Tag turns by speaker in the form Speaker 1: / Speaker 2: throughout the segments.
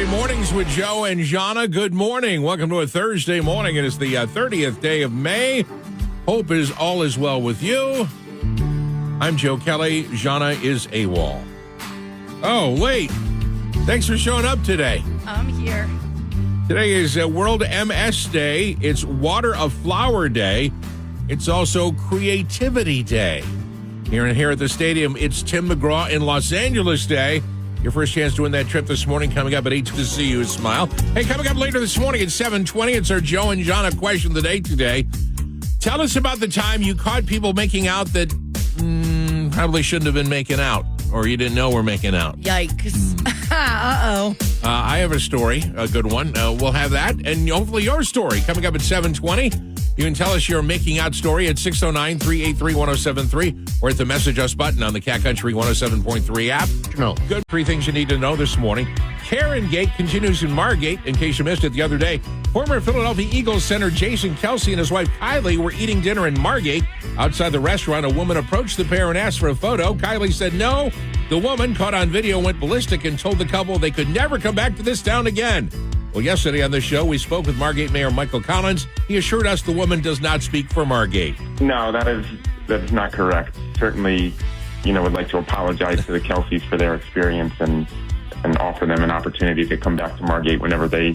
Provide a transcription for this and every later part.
Speaker 1: Mornings with Joe and Jahna. Good morning. Welcome to a Thursday morning. It is the 30th day of May. Hope is all is well with you. I'm Joe Kelly. Jahna is AWOL. Oh, wait. Thanks for showing up today.
Speaker 2: I'm here.
Speaker 1: Today is World MS Day. It's Water of Flower Day. It's also Creativity Day. Here at the stadium, it's Tim McGraw in Los Angeles Day. Your first chance to win that trip this morning coming up at 8 to see you smile. Hey, coming up later this morning at 7:20, it's our Joe and Jahna question of the day today. Tell us about the time you caught people making out that probably shouldn't have been making out, or you didn't know were making out.
Speaker 2: Yikes. Uh-oh.
Speaker 1: I have a story, a good one. We'll have that, and hopefully your story coming up at 7:20. You can tell us your making out story at 609-383-1073 or at the Message Us button on the Cat Country 107.3 app. No. Good. 3 things you need to know this morning. Karen Gate continues in Margate. In case you missed it the other day, former Philadelphia Eagles center Jason Kelce and his wife Kylie were eating dinner in Margate. Outside the restaurant, a woman approached the pair and asked for a photo. Kylie said no. The woman, caught on video, went ballistic and told the couple they could never come back to this town again. Well, yesterday on this show, we spoke with Margate Mayor Michael Collins. He assured us the woman does not speak for Margate.
Speaker 3: No, that is not correct. Certainly, would like to apologize to the Kelceys for their experience and offer them an opportunity to come back to Margate whenever they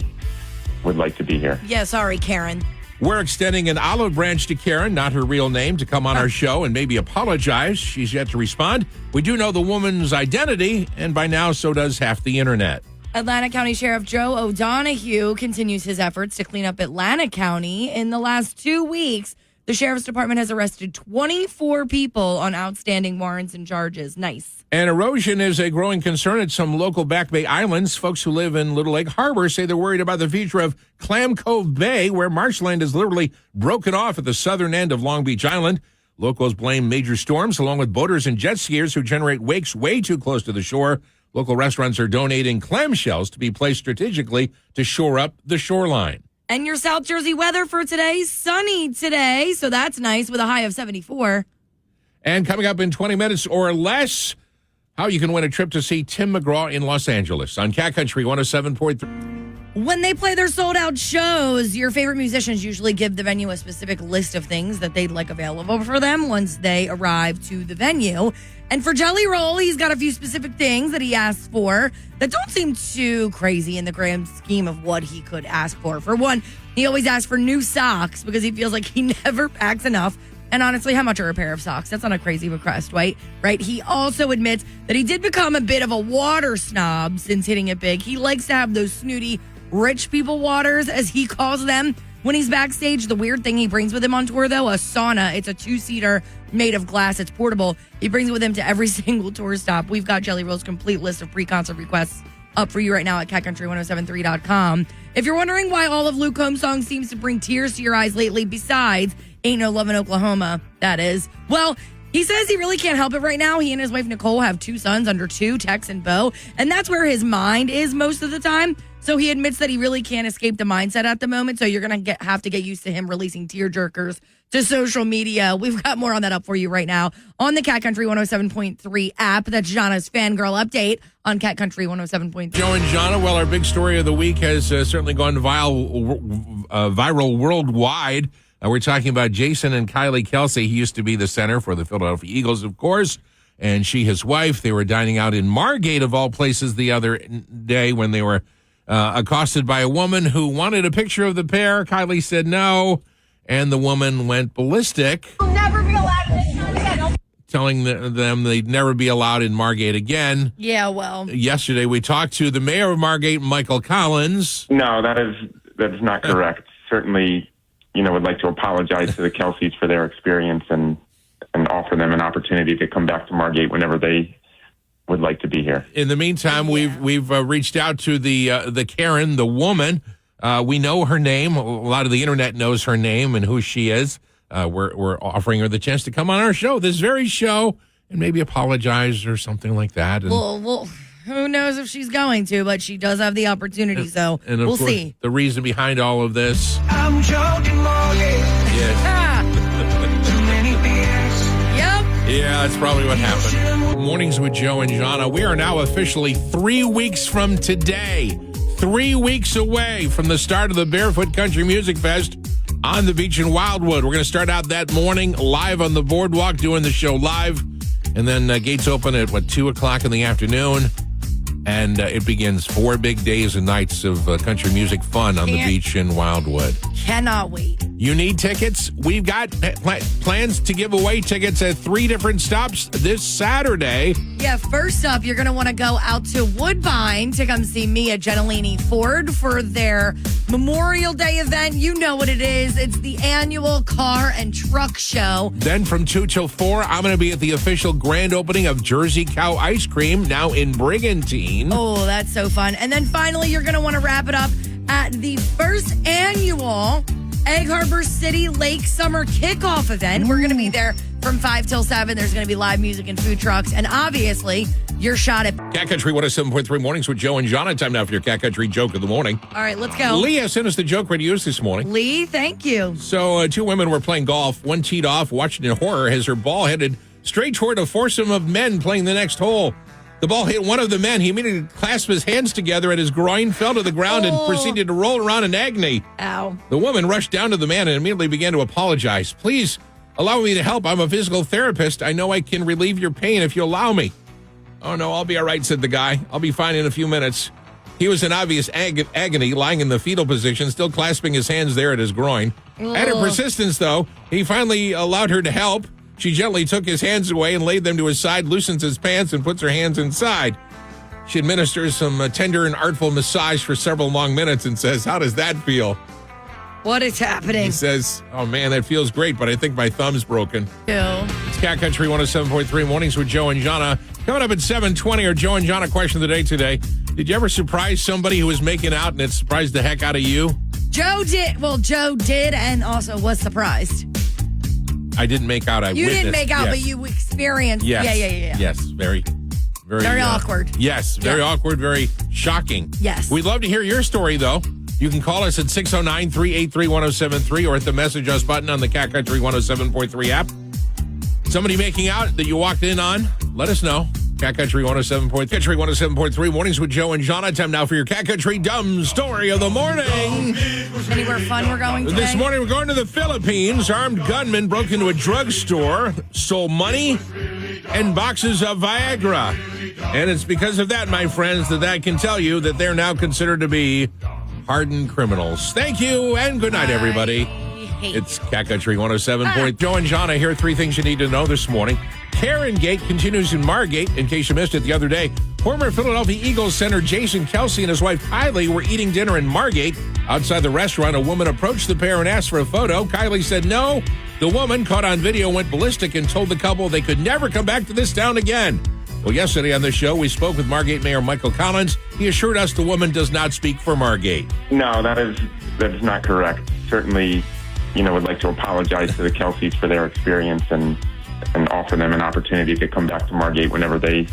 Speaker 3: would like to be here.
Speaker 2: Yeah, sorry, Karen.
Speaker 1: We're extending an olive branch to Karen, not her real name, to come on our show and maybe apologize. She's yet to respond. We do know the woman's identity, and by now, so does half the internet.
Speaker 2: Atlanta County Sheriff Joe O'Donoghue continues his efforts to clean up Atlanta County. In the last 2 weeks, the Sheriff's Department has arrested 24 people on outstanding warrants and charges. Nice.
Speaker 1: And erosion is a growing concern at some local Back Bay islands. Folks who live in Little Lake Harbor say they're worried about the future of Clam Cove Bay, where marshland is literally broken off at the southern end of Long Beach Island. Locals blame major storms, along with boaters and jet skiers who generate wakes way too close to the shore. Local restaurants are donating clamshells to be placed strategically to shore up the shoreline.
Speaker 2: And your South Jersey weather for today, sunny today, so that's nice with a high of 74.
Speaker 1: And coming up in 20 minutes or less, how you can win a trip to see Tim McGraw in Los Angeles on Cat Country 107.3.
Speaker 2: When they play their sold-out shows, your favorite musicians usually give the venue a specific list of things that they'd like available for them once they arrive to the venue. And for Jelly Roll, he's got a few specific things that he asks for that don't seem too crazy in the grand scheme of what he could ask for. For one, he always asks for new socks because he feels like he never packs enough. And honestly, how much are a pair of socks? That's not a crazy request, right? He also admits that he did become a bit of a water snob since hitting it big. He likes to have those snooty rich people waters, as he calls them, when he's backstage. The weird thing he brings with him on tour, though, a sauna. It's a 2-seater made of glass. It's portable. He brings it with him to every single tour stop. We've got Jelly Roll's complete list of pre-concert requests up for you right now at catcountry1073.com. If you're wondering why all of Luke Combs' songs seems to bring tears to your eyes lately, besides Ain't No Love in Oklahoma, that is, well, he says he really can't help it right now. He and his wife Nicole have 2 sons under 2, Tex and Bo, and that's where his mind is most of the time. So he admits that he really can't escape the mindset at the moment. So you're going to have to get used to him releasing tear jerkers to social media. We've got more on that up for you right now on the Cat Country 107.3 app. That's Jahna's Fangirl Update on Cat Country 107.3.
Speaker 1: Joe and Jahna, well, our big story of the week has certainly gone viral worldwide. We're talking about Jason and Kylie Kelce. He used to be the center for the Philadelphia Eagles, of course, and she, his wife. They were dining out in Margate, of all places, the other day when they were accosted by a woman who wanted a picture of the pair. Kylie said no, and the woman went ballistic.
Speaker 4: You'll never be allowed in this town again.
Speaker 1: Telling them they'd never be allowed in Margate again.
Speaker 2: Yeah, well.
Speaker 1: Yesterday, we talked to the mayor of Margate, Michael Collins.
Speaker 3: No, that is not correct. Certainly, would like to apologize to the Kelceys for their experience and offer them an opportunity to come back to Margate whenever they would like to be here.
Speaker 1: In the meantime, we've reached out to the Karen, the woman. We know her name. A lot of the internet knows her name and who she is. We're offering her the chance to come on our show, this very show, and maybe apologize or something like that. And,
Speaker 2: well, who knows if she's going to, but she does have the opportunity, so we'll see.
Speaker 1: The reason behind all of this.
Speaker 5: I'm joking, Morgan.
Speaker 1: Yes.
Speaker 5: Too many beers.
Speaker 2: Yep.
Speaker 1: Yeah, that's probably what happened. Mornings with Joe and Jahna. We are now officially 3 weeks from today. 3 weeks away from the start of the Barefoot Country Music Fest on the beach in Wildwood. We're going to start out that morning live on the boardwalk, doing the show live. And then gates open at, 2 o'clock in the afternoon. And it begins 4 big days and nights of country music fun on the beach in Wildwood.
Speaker 2: Cannot wait.
Speaker 1: You need tickets? We've got plans to give away tickets at 3 different stops this Saturday.
Speaker 2: Yeah, first up, you're going to want to go out to Woodbine to come see Mia Gentilini Ford for their Memorial Day event. You know what it is. It's the annual car and truck show.
Speaker 1: Then from 2 till 4, I'm going to be at the official grand opening of Jersey Cow Ice Cream, now in Brigantine.
Speaker 2: Oh, that's so fun. And then finally, you're going to want to wrap it up at the first annual Egg Harbor City Lake Summer Kickoff event. We're going to be there from 5 till 7. There's going to be live music and food trucks. And obviously, your shot at
Speaker 1: Cat Country 107.3 Mornings with Joe and Jahna. Time now for your Cat Country joke of the morning.
Speaker 2: All right, let's go.
Speaker 1: Leah sent us the joke ready to use this morning.
Speaker 2: Lee, thank you.
Speaker 1: So 2 women were playing golf. One teed off, watching in horror as her ball headed straight toward a foursome of men playing the next hole. The ball hit one of the men. He immediately clasped his hands together and his groin fell to the ground and proceeded to roll around in agony.
Speaker 2: Ow.
Speaker 1: The woman rushed down to the man and immediately began to apologize. Please allow me to help. I'm a physical therapist. I know I can relieve your pain if you allow me. Oh, no, I'll be all right, said the guy. I'll be fine in a few minutes. He was in obvious agony, lying in the fetal position, still clasping his hands there at his groin. At her persistence, though, he finally allowed her to help. She gently took his hands away and laid them to his side, loosens his pants, and puts her hands inside. She administers some tender and artful massage for several long minutes and says, how does that feel?
Speaker 2: What is happening?
Speaker 1: He says, oh, man, that feels great, but I think my thumb's broken.
Speaker 2: Ew.
Speaker 1: It's Cat Country 107.3 Mornings with Joe and Jahna. Coming up at 7:20, our Joe and Jahna question of the day today. Did you ever surprise somebody who was making out and it surprised the heck out of you?
Speaker 2: Joe did. Well, Joe did and also was surprised.
Speaker 1: I didn't make out.
Speaker 2: You
Speaker 1: witnessed.
Speaker 2: didn't make out,
Speaker 1: Yes.
Speaker 2: but you experienced.
Speaker 1: Yes.
Speaker 2: Yeah.
Speaker 1: Yes, very
Speaker 2: awkward.
Speaker 1: Yes, very
Speaker 2: Yeah.
Speaker 1: awkward, very shocking.
Speaker 2: Yes.
Speaker 1: We'd love to hear your story, though. You can call us at 609-383-1073 or hit the Message Us button on the Cat Country 107.3 app. Somebody making out that you walked in on, let us know. Cat Country 107.3 Mornings with Joe and Jahna. Time now for your Cat Country Dumb Story of the Morning.
Speaker 2: Anywhere fun we're going today?
Speaker 1: This morning we're going to the Philippines. Armed gunmen broke into a drugstore, stole money and boxes of Viagra. And it's because of that, my friends, that I can tell you that they're now considered to be hardened criminals. Thank you and good night, everybody. It's Cat Country 107. Joe and Jahna, here are 3 things you need to know this morning. Karen Gate continues in Margate. In case you missed it the other day, former Philadelphia Eagles center Jason Kelsey and his wife Kylie were eating dinner in Margate. Outside the restaurant, a woman approached the pair and asked for a photo. Kylie said no. The woman, caught on video, went ballistic and told the couple they could never come back to this town again. Well, yesterday on the show, we spoke with Margate Mayor Michael Collins. He assured us the woman does not speak for Margate.
Speaker 3: No, that is not correct. Certainly, would like to apologize to the Kelseys for their experience and offer them an opportunity to come back to Margate whenever they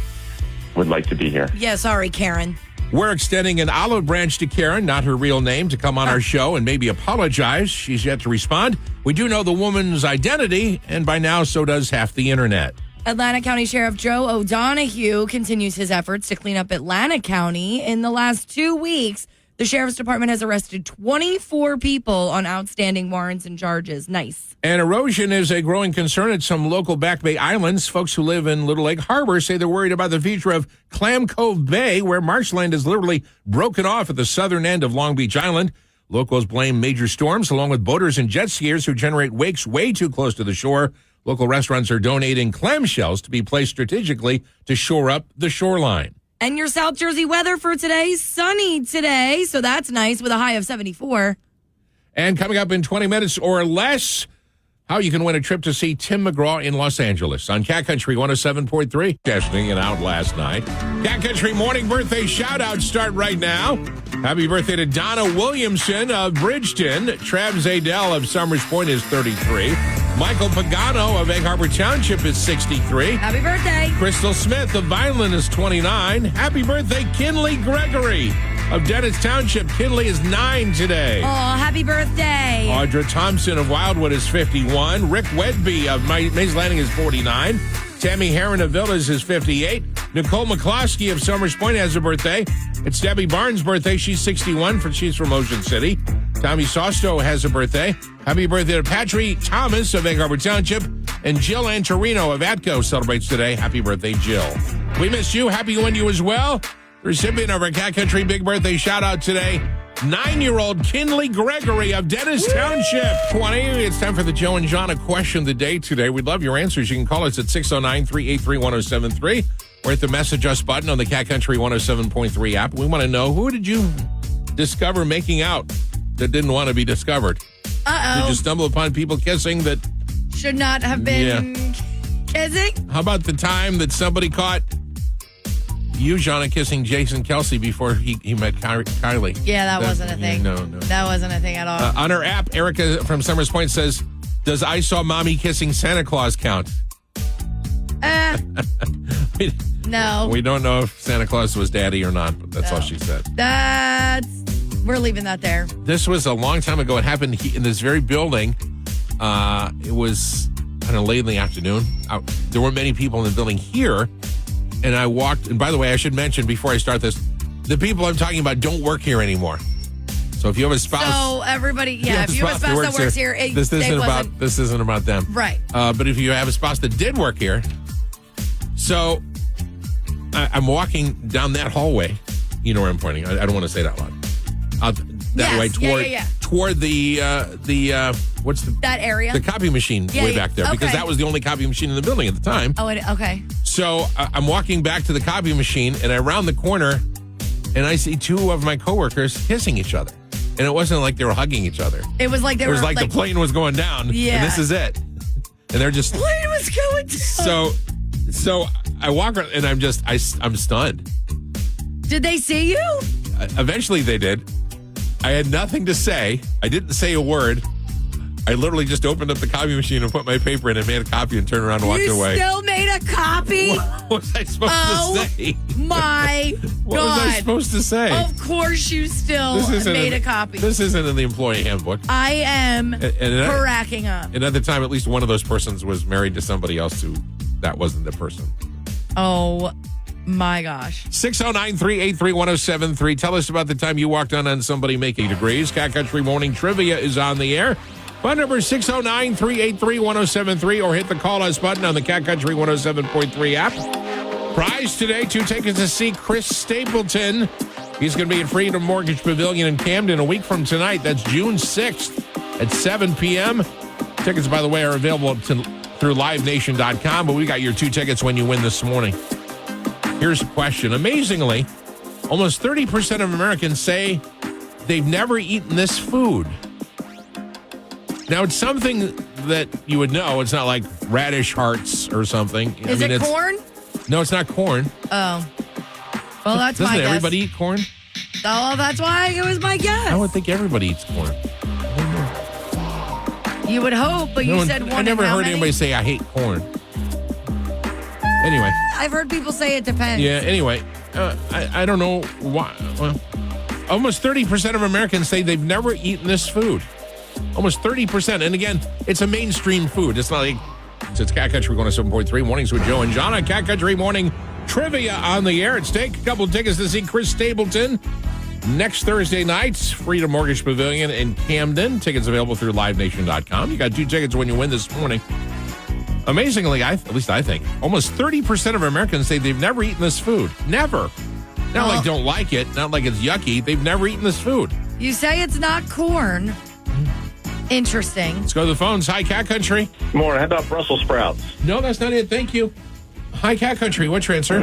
Speaker 3: would like to be here.
Speaker 2: Yeah, sorry, Karen.
Speaker 1: We're extending an olive branch to Karen, not her real name, to come on our show and maybe apologize. She's yet to respond. We do know the woman's identity, and by now, so does half the internet.
Speaker 2: Atlanta County Sheriff Joe O'Donoghue continues his efforts to clean up Atlanta County. In the last 2 weeks, the Sheriff's Department has arrested 24 people on outstanding warrants and charges. Nice.
Speaker 1: And erosion is a growing concern at some local Back Bay islands. Folks who live in Little Lake Harbor say they're worried about the future of Clam Cove Bay, where marshland is literally broken off at the southern end of Long Beach Island. Locals blame major storms, along with boaters and jet skiers who generate wakes way too close to the shore. Local restaurants are donating clamshells to be placed strategically to shore up the shoreline.
Speaker 2: And your South Jersey weather for today, sunny today, so that's nice with a high of 74.
Speaker 1: And coming up in 20 minutes or less, how you can win a trip to see Tim McGraw in Los Angeles on Cat Country 107.3. Testing it out last night. Cat Country morning birthday shout-outs start right now. Happy birthday to Donna Williamson of Bridgeton. Trav Zadell of Summers Point is 33. Michael Pagano of Egg Harbor Township is 63.
Speaker 2: Happy birthday.
Speaker 1: Crystal Smith of Vineland is 29. Happy birthday, Kinley Gregory of Dennis Township. Kinley is 9 today.
Speaker 2: Oh, happy birthday.
Speaker 1: Audra Thompson of Wildwood is 51. Rick Wedby of Mays Landing is 49. Tammy Heron of Villas is 58. Nicole McCloskey of Somers Point has a birthday. It's Debbie Barnes' birthday. She's 61. She's from Ocean City. Tommy Sosto has a birthday. Happy birthday to Patrick Thomas of Egg Harbor Township. And Jill Antorino of Atco celebrates today. Happy birthday, Jill. We missed you. Happy one you as well. The recipient of our Cat Country Big Birthday shout out today, 9-year-old Kinley Gregory of Dennis Township. 20. It's time for the Joe and Jahna question of the day today. We'd love your answers. You can call us at 609-383-1073 or hit the message us button on the Cat Country 107.3 app. We want to know, who did you discover making out that didn't want to be discovered? Did you stumble upon people kissing that
Speaker 2: should not have been kissing?
Speaker 1: How about the time that somebody caught you, Jahna, kissing Jason Kelsey before he met Kylie?
Speaker 2: Yeah, that wasn't a thing.
Speaker 1: No.
Speaker 2: That wasn't a thing at all.
Speaker 1: On our app, Erica from Summers Point says, does I Saw Mommy Kissing Santa Claus count?
Speaker 2: No.
Speaker 1: We don't know if Santa Claus was daddy or not, but that's all she said.
Speaker 2: We're leaving that there.
Speaker 1: This was a long time ago. It happened in this very building. It was kind of late in the afternoon. There weren't many people in the building here. And I walked, and by the way, I should mention before I start this, the people I'm talking about don't work here anymore. So if you have a spouse.
Speaker 2: So everybody, if you have a spouse that works here,
Speaker 1: this isn't about them.
Speaker 2: Right.
Speaker 1: But if you have a spouse that did work here, so I'm walking down that hallway. You know where I'm pointing. I don't want to say that loud. Way toward the what's the
Speaker 2: that area?
Speaker 1: The copy machine way back there, because that was the only copy machine in the building at the time.
Speaker 2: Oh, okay.
Speaker 1: So I'm walking back to the copy machine, and I round the corner, and I see two of my coworkers kissing each other, and it wasn't like they were hugging each other.
Speaker 2: It was like
Speaker 1: the plane was going down.
Speaker 2: Yeah.
Speaker 1: And this is it. And they're just
Speaker 2: plane was going down.
Speaker 1: So I walk around, and I'm stunned.
Speaker 2: Did they see you?
Speaker 1: Eventually they did. I had nothing to say. I didn't say a word. I literally just opened up the copy machine and put my paper in and made a copy and turned around and walked away.
Speaker 2: You still made a copy?
Speaker 1: What was I supposed to say?
Speaker 2: My
Speaker 1: what
Speaker 2: God.
Speaker 1: was I supposed to say?
Speaker 2: Of course you still made a copy.
Speaker 1: This isn't in the employee handbook.
Speaker 2: I am cracking up.
Speaker 1: And at the time, at least one of those persons was married to somebody else who that wasn't the person.
Speaker 2: Oh, my gosh.
Speaker 1: 609-383-1073. Tell us about the time you walked on somebody making degrees. Cat Country Morning Trivia is on the air. Phone number 609-383-1073 or hit the call us button on the Cat Country 107.3 app. Prize today, 2 tickets to see Chris Stapleton. He's going to be at Freedom Mortgage Pavilion in Camden a week from tonight. That's June 6th at 7 p.m. Tickets, by the way, are available through livenation.com, but we got your 2 tickets when you win this morning. Here's a question. Amazingly, almost 30% of Americans say they've never eaten this food. Now, it's something that you would know. It's not like radish hearts or something.
Speaker 2: Is it corn?
Speaker 1: No, it's not corn.
Speaker 2: Oh. Well, that's my guess.
Speaker 1: Doesn't everybody eat corn?
Speaker 2: Oh, that's why it was my guess.
Speaker 1: I would think everybody eats corn.
Speaker 2: You would hope, but you said one.
Speaker 1: I never heard anybody say, I hate corn. Anyway.
Speaker 2: I've heard people say it depends.
Speaker 1: Yeah, anyway. I don't know why. Well, almost 30% of Americans say they've never eaten this food. Almost 30%. And again, it's a mainstream food. It's not like it's Cat Country 107.3 Mornings with Joe and Jahna. Cat Country Morning Trivia on the air at stake. A couple of tickets to see Chris Stapleton next Thursday night. Freedom Mortgage Pavilion in Camden. Tickets available through livenation.com. You got 2 tickets when you win this morning. Amazingly, at least I think, almost 30% of Americans say they've never eaten this food. Never. Not like don't like it. Not like it's yucky. They've never eaten this food.
Speaker 2: You say it's not corn. Interesting.
Speaker 1: Let's go to the phones. Hi, Cat Country.
Speaker 6: More. How about Brussels sprouts?
Speaker 1: No, that's not it. Thank you. Hi, Cat Country. What's your answer?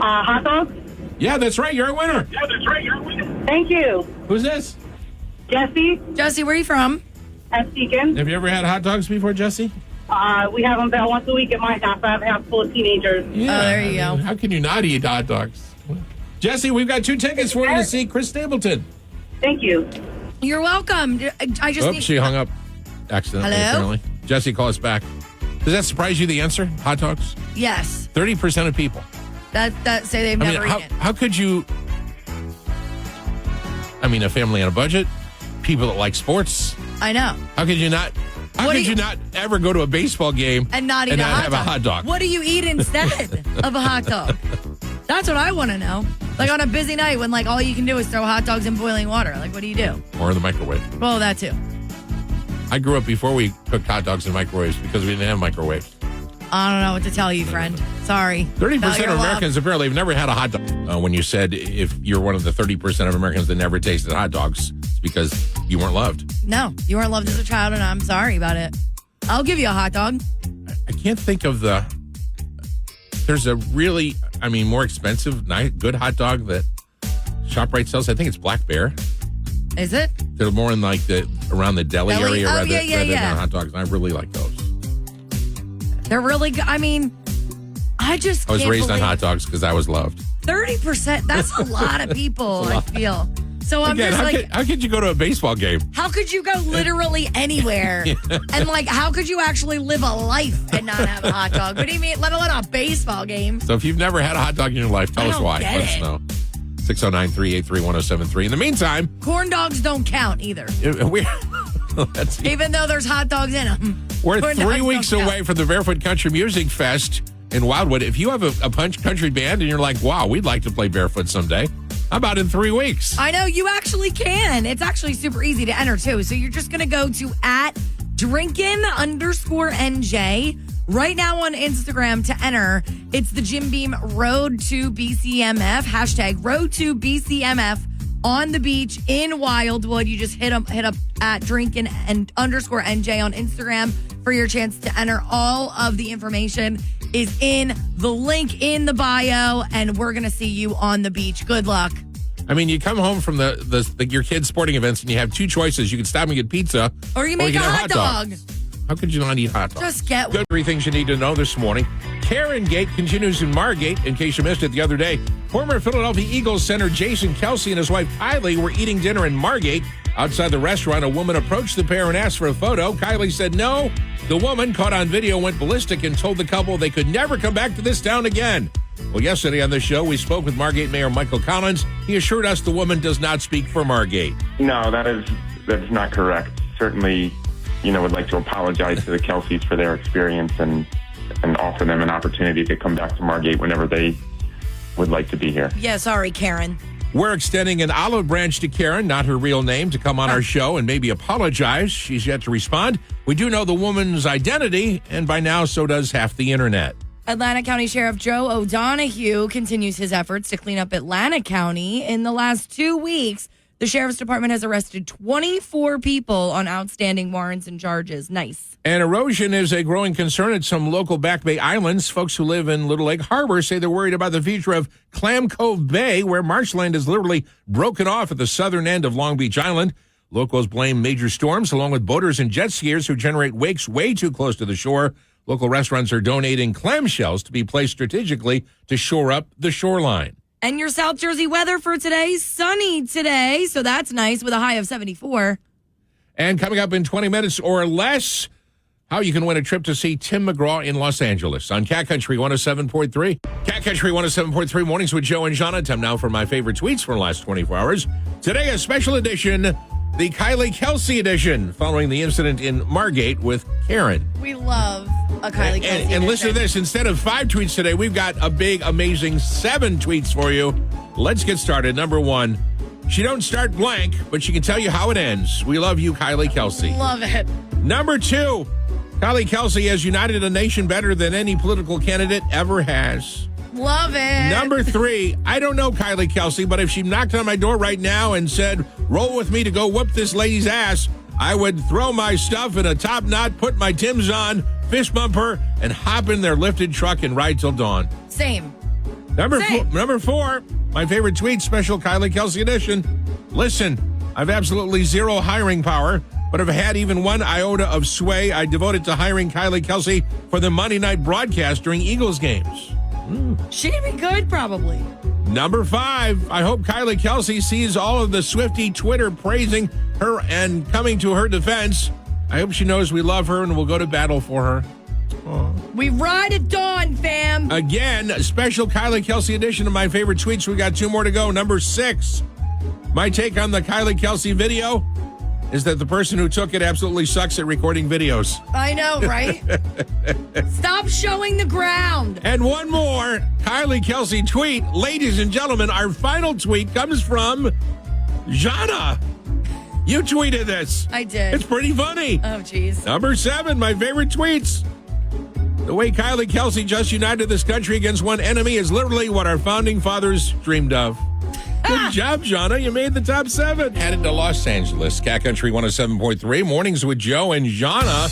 Speaker 4: Hot dog?
Speaker 1: Yeah, that's right. You're a winner.
Speaker 4: Thank you.
Speaker 1: Who's this?
Speaker 4: Jesse,
Speaker 2: Jesse, where are you from?
Speaker 4: Deacon.
Speaker 1: Have you ever had hot dogs before, Jesse?
Speaker 4: We have them about once a week at my house. I have a house full of teenagers.
Speaker 1: Yeah.
Speaker 2: Oh, there you go.
Speaker 1: How can you not eat hot dogs? Jesse, we've got 2 tickets for you to see Chris Stapleton.
Speaker 4: Thank you.
Speaker 2: You're welcome. I just
Speaker 1: she hung up accidentally,
Speaker 2: Hello?
Speaker 1: apparently. Jesse, call us back. Does that surprise you, the answer? Hot dogs?
Speaker 2: Yes.
Speaker 1: 30% of people.
Speaker 2: That say they've never eaten it.
Speaker 1: How could you... a family on a budget, people that like sports.
Speaker 2: I know.
Speaker 1: How could you not How
Speaker 2: What
Speaker 1: could
Speaker 2: do
Speaker 1: you not ever go to a baseball game
Speaker 2: and not eat
Speaker 1: have a hot dog?
Speaker 2: What do you eat instead of a hot dog? That's what I want to know. Like on a busy night when like all you can do is throw hot dogs in boiling water. Like what do you do?
Speaker 1: Or in the microwave.
Speaker 2: Well, that too.
Speaker 1: I grew up before we cooked hot dogs in microwaves because we didn't have microwaves.
Speaker 2: I don't know what to tell you, friend. Sorry.
Speaker 1: 30% of Americans apparently have never had a hot dog. When you said if you're one of the 30% of Americans that never tasted hot dogs, it's because you weren't loved.
Speaker 2: No, you weren't loved as a child, and I'm sorry about it. I'll give you a hot dog.
Speaker 1: I can't think of there's a really, more expensive, good hot dog that ShopRite sells. I think it's Black Bear.
Speaker 2: Is it?
Speaker 1: They're more in like around the deli area rather than hot dogs. And I really like those.
Speaker 2: They're really good. I
Speaker 1: was raised on hot dogs because I was loved.
Speaker 2: 30%. That's a lot of people, I feel. So I'm
Speaker 1: Again,
Speaker 2: just
Speaker 1: how could you go to a baseball game?
Speaker 2: how could you go literally anywhere? And how could you actually live a life and not have a hot dog? What do you mean, let alone a baseball game?
Speaker 1: So if you've never had a hot dog in your life, tell
Speaker 2: I
Speaker 1: us
Speaker 2: don't
Speaker 1: why.
Speaker 2: get
Speaker 1: Let us
Speaker 2: it.
Speaker 1: know. 609-383-1073. In the meantime,
Speaker 2: Corn dogs don't count either. Even though there's hot dogs in them.
Speaker 1: We're
Speaker 2: Corn
Speaker 1: 3
Speaker 2: dogs
Speaker 1: weeks
Speaker 2: don't
Speaker 1: away
Speaker 2: count.
Speaker 1: from the Barefoot Country Music Fest in Wildwood. If you have a punch country band and you're like, wow, we'd like to play barefoot someday, how about in 3 weeks?
Speaker 2: I know, you actually can. It's actually super easy to enter, too. So you're just going to go to @drinkin_NJ right now on Instagram to enter. It's the Jim Beam Road to BCMF, hashtag Road to BCMF on the beach in Wildwood. You just hit up at @drinkin_NJ on Instagram for your chance to enter. All of the information is in the link in the bio, and we're going to see you on the beach. Good luck.
Speaker 1: You come home from your kids' sporting events and you have two choices. You can stop and get pizza.
Speaker 2: Or you make a
Speaker 1: have
Speaker 2: hot dog.
Speaker 1: How could you not eat hot dogs?
Speaker 2: Just get
Speaker 1: Good. 3 things you need to know this morning. Karen Gate continues in Margate. In case you missed it the other day, former Philadelphia Eagles center Jason Kelsey and his wife Kylie were eating dinner in Margate. Outside the restaurant, a woman approached the pair and asked for a photo. Kylie said no. The woman, caught on video, went ballistic and told the couple they could never come back to this town again. Well, yesterday on the show, we spoke with Margate Mayor Michael Collins. He assured us the woman does not speak for Margate.
Speaker 3: No, that's not correct. Certainly, would like to apologize to the Kelseys for their experience and offer them an opportunity to come back to Margate whenever they would like to be here.
Speaker 2: Yeah, sorry, Karen.
Speaker 1: We're extending an olive branch to Karen, not her real name, to come on our show and maybe apologize. She's yet to respond. We do know the woman's identity, and by now, so does half the internet.
Speaker 2: Atlanta County Sheriff Joe O'Donoghue continues his efforts to clean up Atlanta County. In the last 2 weeks, the Sheriff's Department has arrested 24 people on outstanding warrants and charges. Nice.
Speaker 1: And erosion is a growing concern at some local Back Bay islands. Folks who live in Little Lake Harbor say they're worried about the future of Clam Cove Bay, where marshland is literally broken off at the southern end of Long Beach Island. Locals blame major storms, along with boaters and jet skiers who generate wakes way too close to the shore. Local restaurants are donating clamshells to be placed strategically to shore up the shoreline.
Speaker 2: And your South Jersey weather for today, sunny today, so that's nice with a high of 74.
Speaker 1: And coming up in 20 minutes or less, how you can win a trip to see Tim McGraw in Los Angeles on Cat Country 107.3. Cat Country 107.3 mornings with Joe and Jahna. Time now for my favorite tweets for the last 24 hours. Today, a special edition, the Kylie Kelsey edition, following the incident in Margate with Karen.
Speaker 2: We love a Kylie Kelsey.
Speaker 1: And listen to this. Instead of 5 tweets today, we've got a big, amazing 7 tweets for you. Let's get started. Number 1, she don't start blank, but she can tell you how it ends. We love you, Kylie Kelsey.
Speaker 2: Love it.
Speaker 1: Number 2, Kylie Kelsey has united a nation better than any political candidate ever has.
Speaker 2: Love it.
Speaker 1: Number 3, I don't know Kylie Kelsey, but if she knocked on my door right now and said, roll with me to go whoop this lady's ass, I would throw my stuff in a top knot, put my Timbs on, fist bump her, and hop in their lifted truck and ride till dawn.
Speaker 2: Same.
Speaker 1: Number 4, my favorite tweet, special Kylie Kelsey edition. Listen, I've absolutely zero hiring power, but if I had even one iota of sway, I'd devote it to hiring Kylie Kelsey for the Monday night broadcast during Eagles games.
Speaker 2: She'd be good, probably.
Speaker 1: Number 5, I hope Kylie Kelsey sees all of the Swiftie Twitter praising her and coming to her defense. I hope she knows we love her and will go to battle for her.
Speaker 2: We ride at dawn, fam.
Speaker 1: Again, a special Kylie Kelsey edition of my favorite tweets. We got 2 more to go. Number 6, my take on the Kylie Kelsey video. is that the person who took it absolutely sucks at recording videos.
Speaker 2: I know, right? Stop showing the ground.
Speaker 1: And one more Kylie Kelsey tweet. Ladies and gentlemen, our final tweet comes from Jahna. You tweeted this.
Speaker 2: I did.
Speaker 1: It's pretty funny.
Speaker 2: Oh, jeez.
Speaker 1: Number 7, my favorite tweets. The way Kylie Kelsey just united this country against one enemy is literally what our founding fathers dreamed of. Good job, Jahna. You made the top 7. Headed to Los Angeles. Cat Country 107.3. Mornings with Joe and Jahna.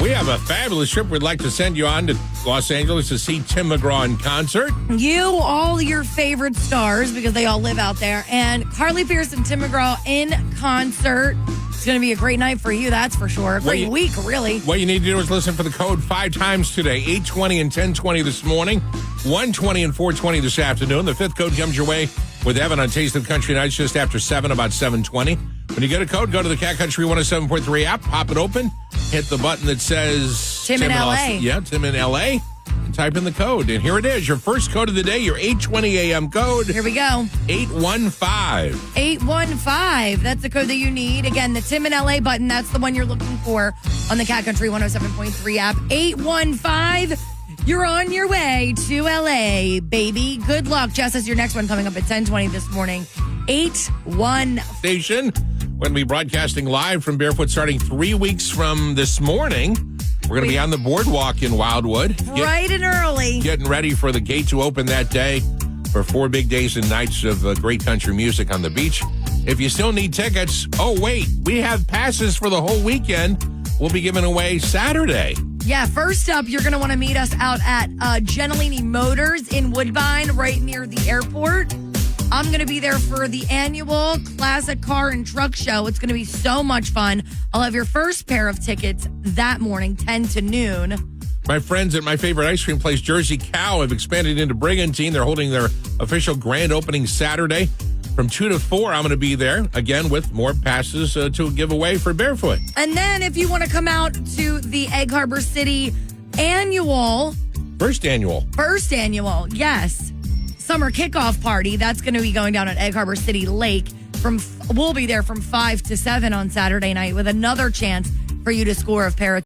Speaker 1: We have a fabulous trip we'd like to send you on to Los Angeles to see Tim McGraw in concert.
Speaker 2: You, all your favorite stars, because they all live out there, and Carly Pearce and Tim McGraw in concert. It's going to be a great night for you, that's for sure. A great week, really.
Speaker 1: What you need to do is listen for the code 5 times today. 8:20 and 10:20 this morning. 1:20 and 4:20 this afternoon. The 5th code comes your way with Evan on Taste of the Country Nights just after 7, about 7:20. When you get a code, go to the Cat Country 107.3 app, pop it open, hit the button that says
Speaker 2: Tim in LA.
Speaker 1: Yeah, Tim in LA, and type in the code. And here it is, your first code of the day, your 8:20 a.m. code.
Speaker 2: Here we go.
Speaker 1: 815.
Speaker 2: 815. That's the code that you need. Again, the Tim in LA button, that's the one you're looking for on the Cat Country 107.3 app. 815. You're on your way to LA, baby. Good luck. Jess has your next one coming up at 10:20 this morning. 8-1
Speaker 1: Station. We're going to be broadcasting live from Barefoot starting 3 weeks from this morning. We're going to be on the boardwalk in Wildwood.
Speaker 2: Bright and early.
Speaker 1: Getting ready for the gate to open that day for 4 big days and nights of great country music on the beach. If you still need tickets, oh, wait, we have passes for the whole weekend. We'll be giving away Saturday.
Speaker 2: Yeah, first up, you're going to want to meet us out at Gentilini Motors in Woodbine, right near the airport. I'm going to be there for the annual Classic Car and Truck Show. It's going to be so much fun. I'll have your first pair of tickets that morning, 10 to noon.
Speaker 1: My friends at my favorite ice cream place, Jersey Cow, have expanded into Brigantine. They're holding their official grand opening Saturday. From 2 to 4, I'm going to be there, again, with more passes to give away for Barefoot.
Speaker 2: And then if you want to come out to the Egg Harbor City annual.
Speaker 1: First annual,
Speaker 2: yes. Summer kickoff party. That's going to be going down at Egg Harbor City Lake. We'll be there from 5 to 7 on Saturday night with another chance for you to score a pair of